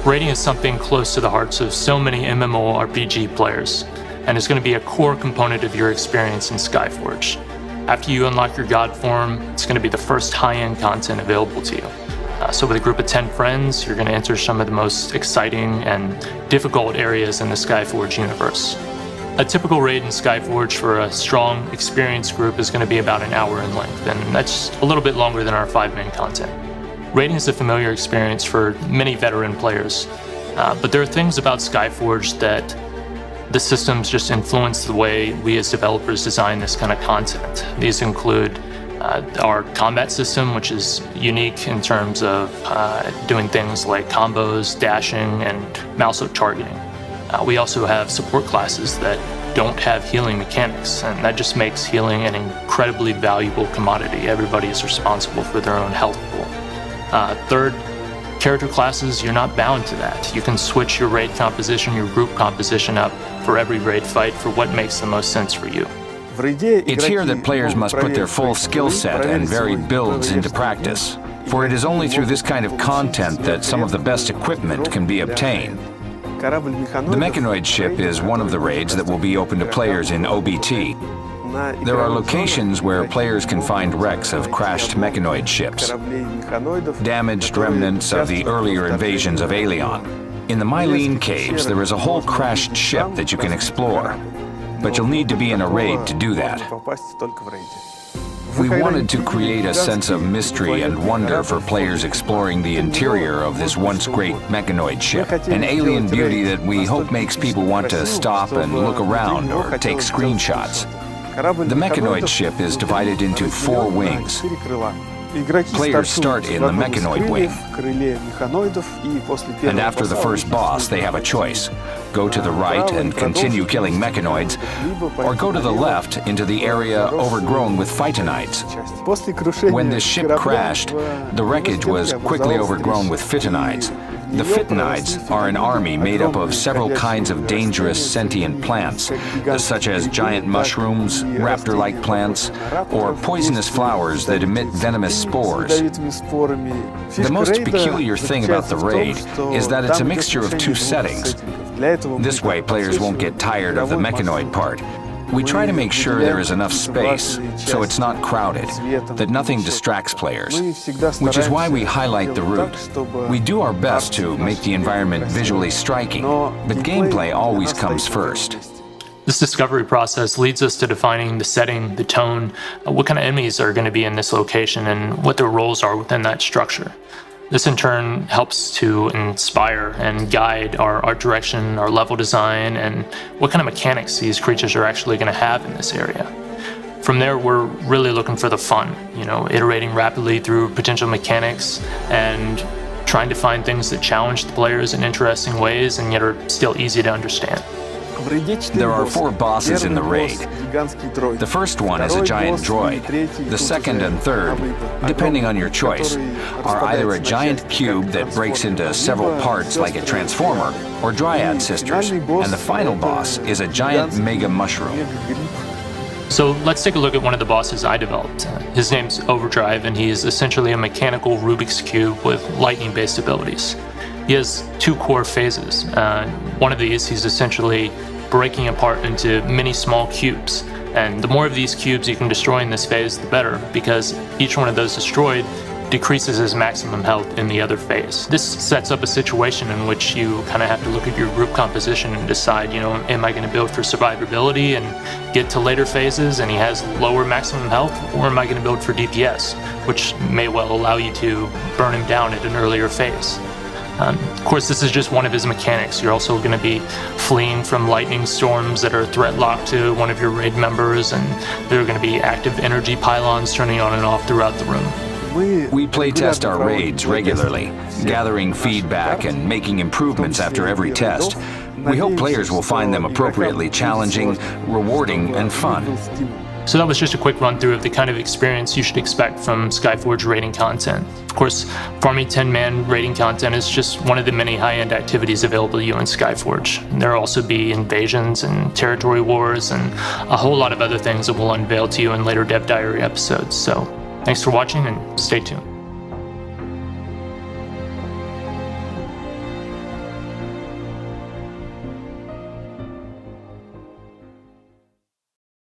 Rating is something close to the hearts of so many MMORPG players, and is going to be a core component of your experience in Skyforge. After you unlock your god form, it's going to be the first high-end content available to you. So with a group of 10 friends, you're going to enter some of the most exciting and difficult areas in the Skyforge universe. A typical raid in Skyforge for a strong, experienced group is going to be about an hour in length, and that's a little bit longer than our 5-man content. Raiding is a familiar experience for many veteran players, but there are things about Skyforge that the systems just influence the way we as developers design this kind of content. These include our combat system, which is unique in terms of doing things like combos, dashing, and mouse-up targeting. We also have support classes that don't have healing mechanics, and that just makes healing an incredibly valuable commodity. Everybody is responsible for their own health pool. Third, character classes, you're not bound to that. You can switch your raid composition, your group composition up for every raid fight for what makes the most sense for you. It's here that players must put their full skill set and varied builds into practice, for it is only through this kind of content that some of the best equipment can be obtained. The Mechanoid ship is one of the raids that will be open to players in OBT. There are locations where players can find wrecks of crashed Mechanoid ships, damaged remnants of the earlier invasions of Ayant. In the Mylene caves, there is a whole crashed ship that you can explore, but you'll need to be in a raid to do that. We wanted to create a sense of mystery and wonder for players exploring the interior of this once great Mechanoid ship, an alien beauty that we hope makes people want to stop and look around or take screenshots. The Mechanoid ship is divided into 4 wings. Players start in the Mechanoid wing, and after the first boss they have a choice. Go to the right and continue killing Mechanoids, or go to the left into the area overgrown with Phytonides. When this ship crashed, the wreckage was quickly overgrown with Phytonides. The Phytonides are an army made up of several kinds of dangerous sentient plants, such as giant mushrooms, raptor-like plants, or poisonous flowers that emit venomous spores. The most peculiar thing about the raid is that it's a mixture of 2 settings. This way, players won't get tired of the Mechanoid part. We try to make sure there is enough space, so it's not crowded, that nothing distracts players, which is why we highlight the route. We do our best to make the environment visually striking, but gameplay always comes first. This discovery process leads us to defining the setting, the tone, what kind of enemies are going to be in this location, and what their roles are within that structure. This in turn helps to inspire and guide our direction, our level design, and what kind of mechanics these creatures are actually going to have in this area. From there, we're really looking for the fun, iterating rapidly through potential mechanics and trying to find things that challenge the players in interesting ways and yet are still easy to understand. There are 4 bosses in the raid. The first one is a giant droid. The second and third, depending on your choice, are either a giant cube that breaks into several parts like a transformer, or dryad sisters, and the final boss is a giant mega mushroom. So let's take a look at one of the bosses I developed. His name's Overdrive, and he is essentially a mechanical Rubik's Cube with lightning-based abilities. He has 2 core phases. One of these, he's essentially breaking apart into many small cubes. And the more of these cubes you can destroy in this phase, the better, because each one of those destroyed decreases his maximum health in the other phase. This sets up a situation in which you kind of have to look at your group composition and decide, am I going to build for survivability and get to later phases and he has lower maximum health, or am I going to build for DPS, which may well allow you to burn him down at an earlier phase. Of course, this is just one of his mechanics. You're also going to be fleeing from lightning storms that are threat locked to one of your raid members, and there are going to be active energy pylons turning on and off throughout the room. We playtest our raids regularly, gathering feedback and making improvements after every test. We hope players will find them appropriately challenging, rewarding, and fun. So that was just a quick run through of the kind of experience you should expect from Skyforge raiding content. Of course, farming 10-man raiding content is just one of the many high-end activities available to you in Skyforge. There will also be invasions and territory wars and a whole lot of other things that we'll unveil to you in later Dev Diary episodes. So thanks for watching and stay tuned.